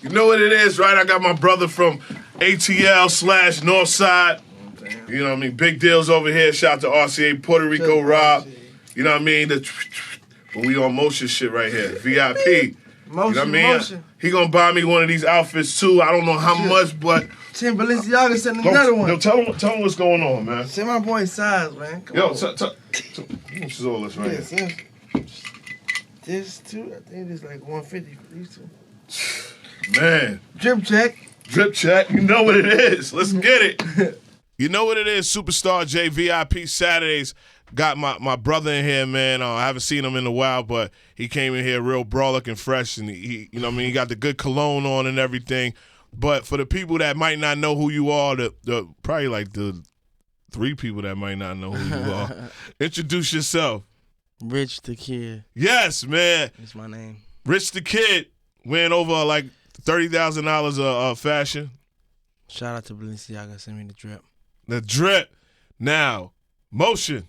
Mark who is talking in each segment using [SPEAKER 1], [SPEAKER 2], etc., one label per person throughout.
[SPEAKER 1] You know what it is, right? I got my brother from ATL / Northside. You know what I mean? Big deals over here. Shout out to RCA, Puerto Rico Rob. You know what I mean? But we on motion shit right here. VIP.
[SPEAKER 2] Motion,
[SPEAKER 1] you know what I mean?
[SPEAKER 2] motion.
[SPEAKER 1] He gonna buy me one of these outfits too. I don't know how much, but
[SPEAKER 2] Tim Balenciaga sent another one.
[SPEAKER 1] Yo, tell him what's going on, man.
[SPEAKER 2] Send my boy size, man. Come
[SPEAKER 1] Yo,
[SPEAKER 2] on.
[SPEAKER 1] how much is all this right here?
[SPEAKER 2] This two, I think it's like 150 for these two.
[SPEAKER 1] Man.
[SPEAKER 2] Drip check.
[SPEAKER 1] Drip check. You know what it is. Let's get it. You know what it is, Superstar J, VIP Saturdays. Got my brother in here, man. I haven't seen him in a while, but he came in here real brolic and fresh, and he you know what I mean, he got the good cologne on and everything. But for the people that might not know who you are, the probably like the 3 people that might not know who you are, introduce yourself.
[SPEAKER 2] Rich the Kid.
[SPEAKER 1] Yes, man.
[SPEAKER 2] That's my name.
[SPEAKER 1] Rich the Kid went over like $30,000 of fashion.
[SPEAKER 2] Shout out to Balenciaga, send me the drip.
[SPEAKER 1] The drip. Now, motion.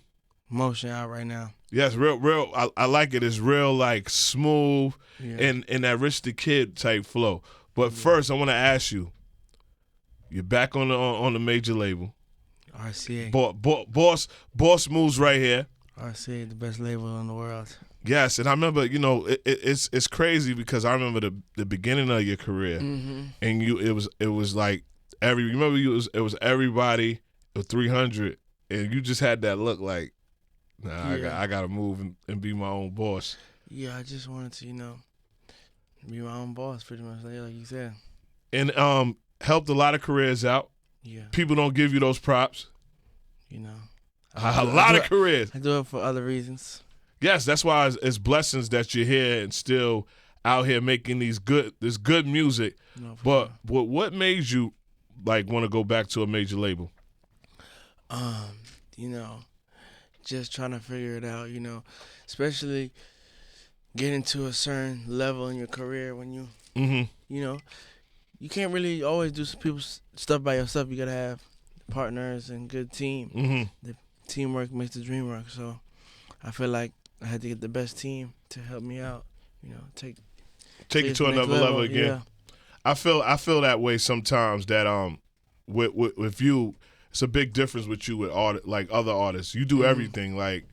[SPEAKER 2] Motion out right now.
[SPEAKER 1] Yes, real. I like it. It's real, like smooth, and that Rich the Kid type flow. But first, I want to ask you. You're back on the major label.
[SPEAKER 2] RCA.
[SPEAKER 1] Boss moves right here.
[SPEAKER 2] RCA, the best label in the world.
[SPEAKER 1] Yes, and I remember, it's crazy because I remember the beginning of your career, and it was like it was everybody, 300, and you just had that look like, I gotta move and be my own boss.
[SPEAKER 2] Yeah, I just wanted to, be my own boss, pretty much, like you said.
[SPEAKER 1] And helped a lot of careers out.
[SPEAKER 2] Yeah.
[SPEAKER 1] People don't give you those props. A lot of careers.
[SPEAKER 2] I do it for other reasons.
[SPEAKER 1] Yes, that's why it's blessings that you're here and still out here making this good music.
[SPEAKER 2] No,
[SPEAKER 1] but what made you like want to go back to a major label?
[SPEAKER 2] Just trying to figure it out, especially getting to a certain level in your career when you, you can't really always do people's stuff by yourself. You got to have partners and good team. The teamwork makes the dream work. So I feel like I had to get the best team to help me out, take
[SPEAKER 1] it to another level again.
[SPEAKER 2] Yeah.
[SPEAKER 1] I feel that way sometimes that with you, it's a big difference with you with like other artists. You do everything. Like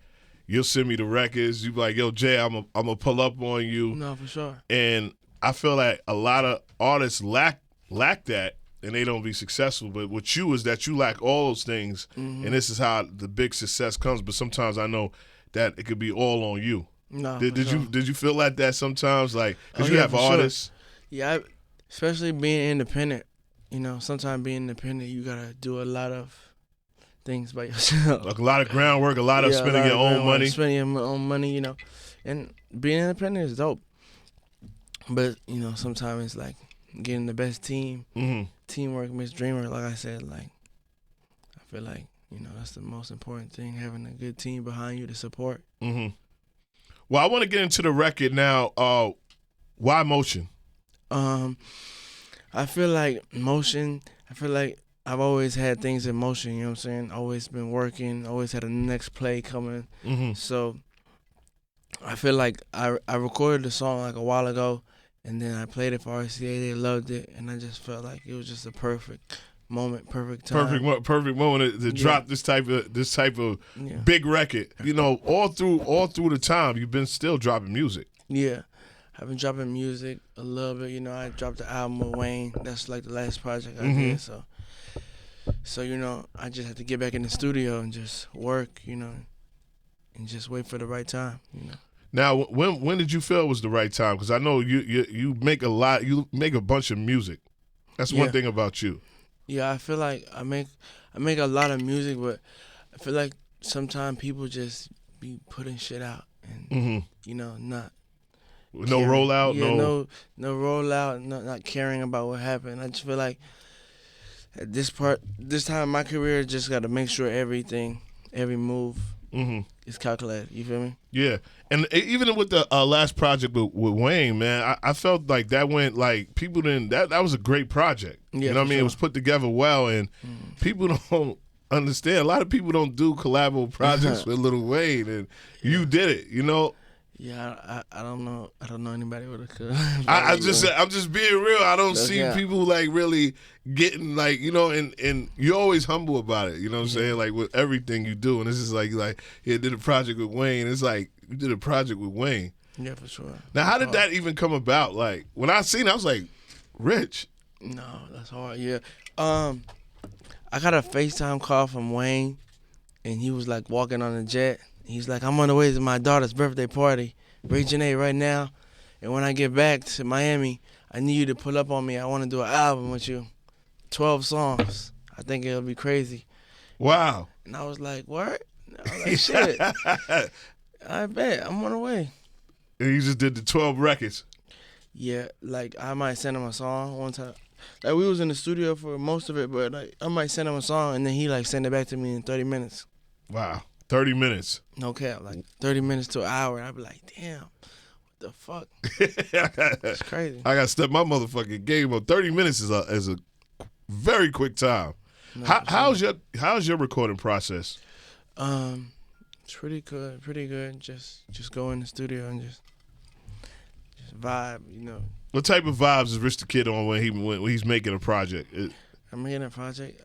[SPEAKER 1] you'll send me the records. You be like, yo, Jay, I'm gonna pull up on you.
[SPEAKER 2] No, for sure.
[SPEAKER 1] And I feel like a lot of artists lack that, and they don't be successful. But with you is that you lack all those things, and this is how the big success comes. But sometimes I know that it could be all on you.
[SPEAKER 2] No,
[SPEAKER 1] did you feel like that sometimes? Like, because you have
[SPEAKER 2] for
[SPEAKER 1] artists.
[SPEAKER 2] Sure. Yeah, especially being independent. Sometimes being independent, you gotta do a lot of things by yourself.
[SPEAKER 1] Like a lot of groundwork, a lot of spending your own money.
[SPEAKER 2] Spending your own money, and being independent is dope. But sometimes it's like getting the best team. Teamwork makes dream work. Like I said, like I feel like that's the most important thing, having a good team behind you to support.
[SPEAKER 1] Well, I want to get into the record now. Why motion?
[SPEAKER 2] I feel like motion. I feel like I've always had things in motion. You know what I'm saying? Always been working. Always had a next play coming. So I feel like I recorded the song like a while ago, and then I played it for RCA. They loved it, and I just felt like it was just a perfect moment, perfect time,
[SPEAKER 1] perfect moment to drop this type of big record. All through the time you've been still dropping music.
[SPEAKER 2] Yeah, I've been dropping music a little bit. I dropped the album with Wayne. That's like the last project I did. So I just had to get back in the studio and just work. And just wait for the right time.
[SPEAKER 1] Now, when did you feel it was the right time? Because I know you make a lot. You make a bunch of music. That's one thing about you.
[SPEAKER 2] Yeah, I feel like I make a lot of music, but I feel like sometimes people just be putting shit out and not
[SPEAKER 1] no rollout,
[SPEAKER 2] no rollout, not caring about what happened. I just feel like at this time in my career, just got to make sure every move is calculated. You feel me?
[SPEAKER 1] Yeah, and even with the last project with Wayne, man, I felt like that went like people didn't. That was a great project.
[SPEAKER 2] Yeah,
[SPEAKER 1] you know what I mean?
[SPEAKER 2] Sure.
[SPEAKER 1] It was put together well, and people don't understand. A lot of people don't do collabo projects with Lil Wayne, and you did it.
[SPEAKER 2] Yeah, I don't know. I don't know anybody with a could.
[SPEAKER 1] I'm just being real. I don't see
[SPEAKER 2] yeah.
[SPEAKER 1] people like really getting like, you know, and you're always humble about it. You know what I'm saying? Like with everything you do, and it's just like yeah, did a project with Wayne. It's like you did a project with Wayne.
[SPEAKER 2] Yeah, for sure.
[SPEAKER 1] Now, how did that even come about? Like when I seen it, I was like, Rich.
[SPEAKER 2] No, that's hard. Yeah. I got a FaceTime call from Wayne, and he was like walking on a jet. He's like, I'm on the way to my daughter's birthday party, Region 8 right now. And when I get back to Miami, I need you to pull up on me. I want to do an album with you. 12 songs. I think it'll be crazy.
[SPEAKER 1] Wow.
[SPEAKER 2] And I was like, what? I was like, shit. I bet. I'm on the way.
[SPEAKER 1] And you just did the 12 records.
[SPEAKER 2] Yeah, like I might send him a song one time. Like we was in the studio for most of it, but like I might send him a song and then he like send it back to me in 30 minutes.
[SPEAKER 1] Wow. 30 minutes.
[SPEAKER 2] No cap, like 30 minutes to an hour. I'd be like, damn, what the fuck? It's crazy.
[SPEAKER 1] I got to step my motherfucking game up. 30 minutes is a very quick time.
[SPEAKER 2] No,
[SPEAKER 1] how's your recording process?
[SPEAKER 2] It's pretty good. Just go in the studio and just vibe, you know.
[SPEAKER 1] What type of vibes is Rich the Kid on when he's making a project?
[SPEAKER 2] I'm making a project.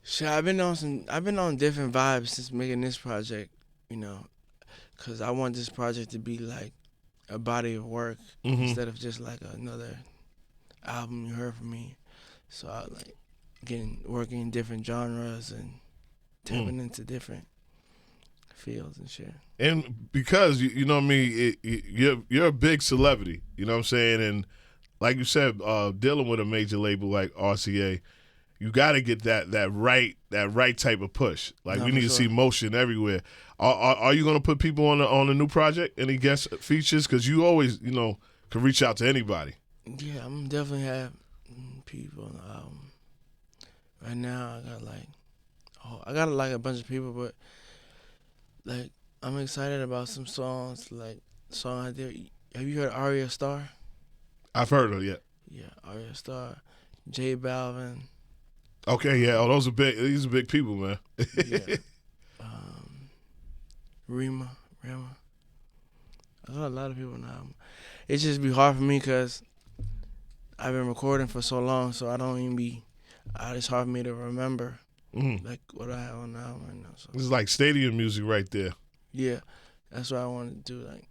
[SPEAKER 2] Shit, I've been on different vibes since making this project, you know, cause I want this project to be like a body of work instead of just like another album you heard from me. So I like working in different genres and tapping into different fields and shit.
[SPEAKER 1] And because you know what I mean, you're a big celebrity, you know what I'm saying, and like you said, dealing with a major label like RCA. You got to get that right type of push. Like we need to see motion everywhere. Are you going to put people on the new project? Any guest features? Because you always, you know, can reach out to anybody.
[SPEAKER 2] Yeah, I'm definitely have people. Right now, I got like a bunch of people, but like I'm excited about some songs. Like the song I did. Have you heard Aria Star?
[SPEAKER 1] I've heard of it.
[SPEAKER 2] Yeah, Aria Star, J Balvin.
[SPEAKER 1] Okay, yeah. Oh, those are big. These are big people, man.
[SPEAKER 2] Yeah. Rima. I got a lot of people now. It's just be hard for me because I've been recording for so long, so I don't even be. It's hard for me to remember like what I have on the album right now. So.
[SPEAKER 1] This is like stadium music right there.
[SPEAKER 2] Yeah, that's why I want to do like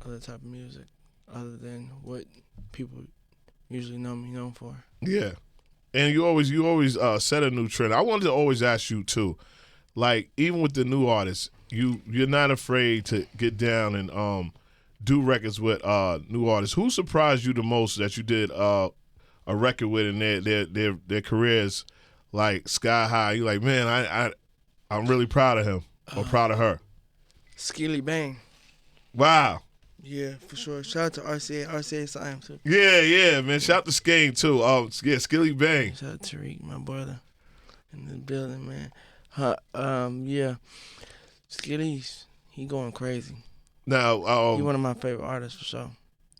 [SPEAKER 2] other type of music other than what people usually know me known for.
[SPEAKER 1] Yeah. And you always set a new trend. I wanted to always ask you too, like even with the new artists, you're not afraid to get down and do records with new artists. Who surprised you the most that you did a record with and their careers like sky high? You're like, man, I'm really proud of him or proud of her.
[SPEAKER 2] Skilly Bang.
[SPEAKER 1] Wow.
[SPEAKER 2] Yeah, for sure. Shout out to RCA. RCA signed too.
[SPEAKER 1] Yeah, man. Shout out to Skane too. Yeah, Skilly Bang.
[SPEAKER 2] Shout out to Tariq, my brother, in the building, man. Yeah, Skilly's he going crazy.
[SPEAKER 1] Now,
[SPEAKER 2] he one of my favorite artists for sure.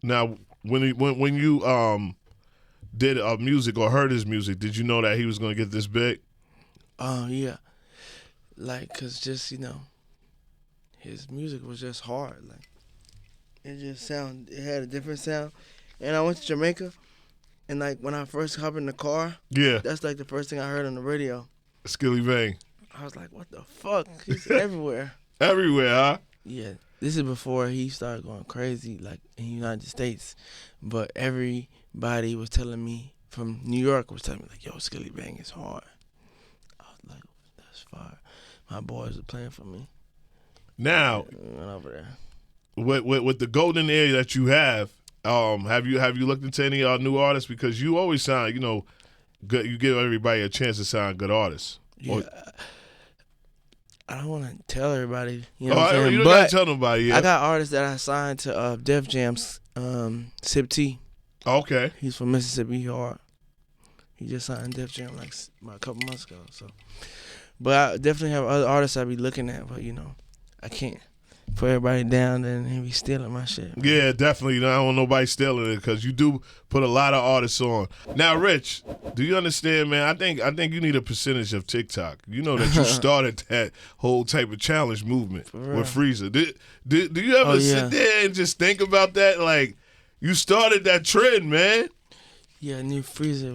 [SPEAKER 1] Now, when you did music or heard his music, did you know that he was gonna get this big?
[SPEAKER 2] Yeah, like cause just you know, his music was just hard, like. It had a different sound. And I went to Jamaica, and like when I first hopped in the car, that's like the first thing I heard on the radio.
[SPEAKER 1] Skilly Bang.
[SPEAKER 2] I was like, what the fuck? He's everywhere.
[SPEAKER 1] Everywhere, huh?
[SPEAKER 2] Yeah. This is before he started going crazy, like in the United States. But everybody was telling me from New York was telling me like, yo, Skilly Bang is hard. I was like, that's fire. My boys were playing for me.
[SPEAKER 1] Now,
[SPEAKER 2] I went over there.
[SPEAKER 1] With the golden area that you have you looked into any new artists? Because you always sound, you know, good. You give everybody a chance to sound good artists.
[SPEAKER 2] Yeah, I don't want to tell everybody, you know what I'm saying?
[SPEAKER 1] You don't gotta tell nobody. Yeah.
[SPEAKER 2] I got artists that I signed to Def Jam's Sip T.
[SPEAKER 1] Okay.
[SPEAKER 2] He's from Mississippi. He just signed Def Jam like a couple months ago. So, but I definitely have other artists I be looking at, but you know, I can't. put everybody down, then he be stealing my shit.
[SPEAKER 1] Yeah, definitely. I don't want nobody stealing it because you do put a lot of artists on. Now, Rich, do you understand, man? I think you need a percentage of TikTok. You know that you started that whole type of challenge movement with Freezer. Do you ever sit there and just think about that? Like, you started that trend, man.
[SPEAKER 2] Yeah, I knew Freezer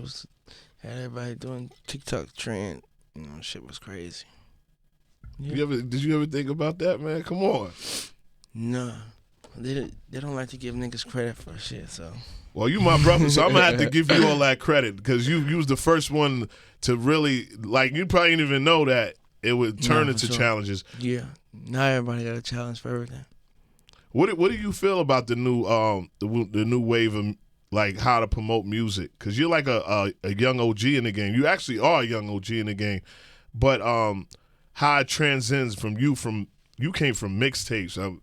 [SPEAKER 2] had everybody doing TikTok trend. You know, shit was crazy. Yeah.
[SPEAKER 1] Did you ever think about that, man? Come on.
[SPEAKER 2] Nah. They don't like to give niggas credit for shit, so.
[SPEAKER 1] Well, you my brother, so I'm going to have to give you all that credit because you was the first one to really, like, you probably didn't even know that it would turn into challenges.
[SPEAKER 2] Yeah. Now everybody got a challenge for everything.
[SPEAKER 1] What do you feel about the new the new wave of, like, how to promote music? Because you're like a young OG in the game. You actually are a young OG in the game. But how it transcends from you came from mixtapes,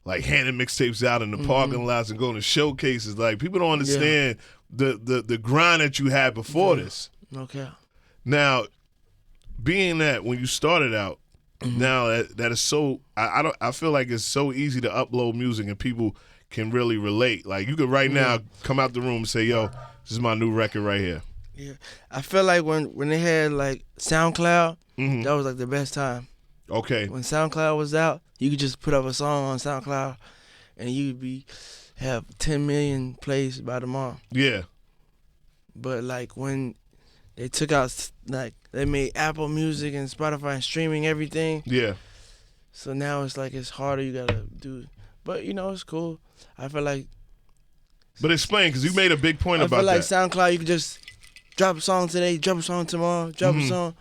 [SPEAKER 1] like handing mixtapes out in the parking lots and going to showcases. Like, people don't understand the grind that you had before this.
[SPEAKER 2] Okay.
[SPEAKER 1] Now, being that when you started out, now that is so I feel like it's so easy to upload music and people can really relate. Like, you could right now come out the room and say, "Yo, this is my new record right here."
[SPEAKER 2] Yeah, I feel like when they had like SoundCloud, that was like the best time.
[SPEAKER 1] Okay.
[SPEAKER 2] When SoundCloud was out, you could just put up a song on SoundCloud, and you'd have 10 million plays by tomorrow.
[SPEAKER 1] Yeah.
[SPEAKER 2] But like when they took out, like they made Apple Music and Spotify and streaming everything.
[SPEAKER 1] Yeah.
[SPEAKER 2] So now it's like it's harder. You gotta do, but you know it's cool. I feel like.
[SPEAKER 1] But explain, because you made a big point about that.
[SPEAKER 2] I feel like SoundCloud, you could just drop a song today, drop a song tomorrow, drop a song.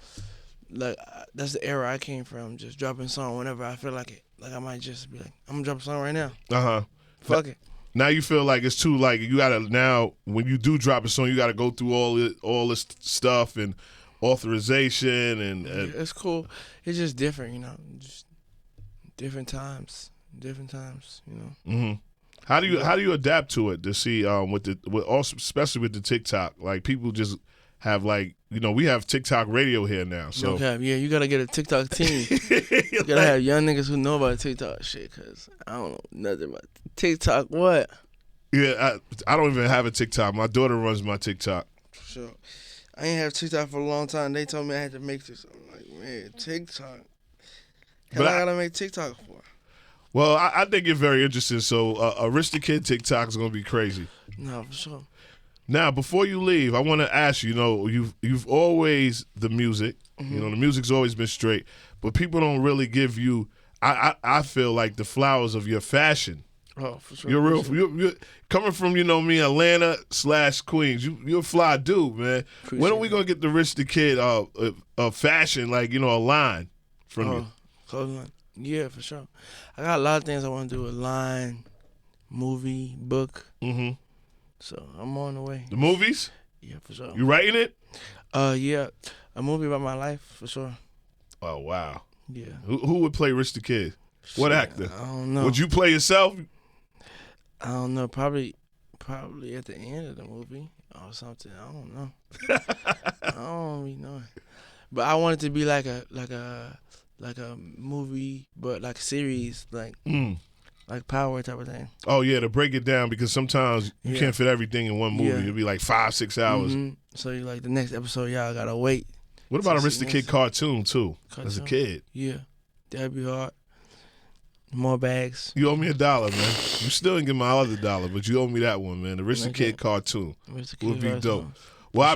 [SPEAKER 2] Like, that's the era I came from, just dropping a song whenever I feel like it. Like, I might just be like, I'm gonna drop a song right now. Fuck it.
[SPEAKER 1] Now you feel like it's too, like, you gotta, now when you do drop a song, you gotta go through all this stuff and authorization and
[SPEAKER 2] it's cool. It's just different, you know. Just different times, you know.
[SPEAKER 1] How do you adapt to it to see especially with the TikTok, like, people just have, like, you know, we have TikTok radio here now, so
[SPEAKER 2] okay, yeah, you gotta get a TikTok team. You gotta have young niggas who know about TikTok shit, cause I don't know nothing about TikTok. What?
[SPEAKER 1] Yeah, I don't even have a TikTok. My daughter runs my TikTok.
[SPEAKER 2] Sure, I ain't have TikTok for a long time. They told me I had to make this. I'm like, man, TikTok. What I gotta make TikTok for?
[SPEAKER 1] Well, I think you're very interesting. So, Aristocrat TikTok is gonna be crazy.
[SPEAKER 2] No, for sure.
[SPEAKER 1] Now, before you leave, I want to ask you. You know, you've always the music. You know, the music's always been straight, but people don't really give you. I feel like the flowers of your fashion.
[SPEAKER 2] Oh, for sure.
[SPEAKER 1] You're coming from, you know, me, Atlanta / Queens. You're a fly dude, man. When are we gonna get the Rich the Kid fashion, like, you know, a line from you?
[SPEAKER 2] Clothing. Yeah, for sure. I got a lot of things I want to do: a line, movie, book. So I'm on the way.
[SPEAKER 1] The movies?
[SPEAKER 2] Yeah, for sure.
[SPEAKER 1] You writing it?
[SPEAKER 2] Yeah, a movie about my life for sure.
[SPEAKER 1] Oh, wow.
[SPEAKER 2] Yeah.
[SPEAKER 1] Who would play Rich the Kid? What actor?
[SPEAKER 2] I don't know.
[SPEAKER 1] Would you play yourself?
[SPEAKER 2] I don't know. Probably at the end of the movie or something. I don't know. I don't really know. But I want it to be like a movie, but like a series, like Power type of thing.
[SPEAKER 1] Oh yeah, to break it down, because sometimes you can't fit everything in one movie. It'll be like 5-6 hours.
[SPEAKER 2] So you like the next episode, y'all gotta wait.
[SPEAKER 1] What about a Rich the Kid cartoon too? As a kid?
[SPEAKER 2] Yeah, that'd be hard. More bags.
[SPEAKER 1] You owe me $1, man. You still didn't get my other $1, but you owe me that one, man. The Rich the Kid cartoon would be dope. Well, I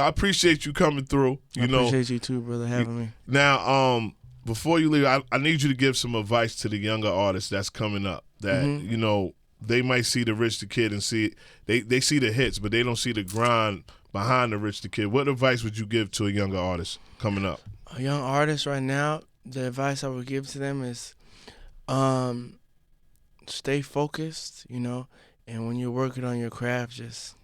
[SPEAKER 1] appreciate you coming through. I
[SPEAKER 2] appreciate you too, brother, having me.
[SPEAKER 1] Now, before you leave, I need you to give some advice to the younger artists that's coming up. That you know, they might see the Rich the Kid and see they see the hits, but they don't see the grind behind the Rich the Kid. What advice would you give to a younger artist coming up?
[SPEAKER 2] A young artist right now, the advice I would give to them is, stay focused. You know, and when you're working on your craft, just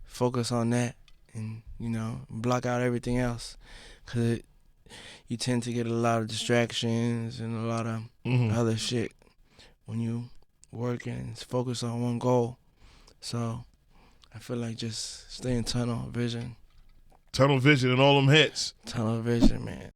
[SPEAKER 2] focus on that, and you know, block out everything else, because you tend to get a lot of distractions and a lot of other shit when you work and focus on one goal. So I feel like just stay in tunnel vision.
[SPEAKER 1] Tunnel vision and all them hits.
[SPEAKER 2] Tunnel vision, man.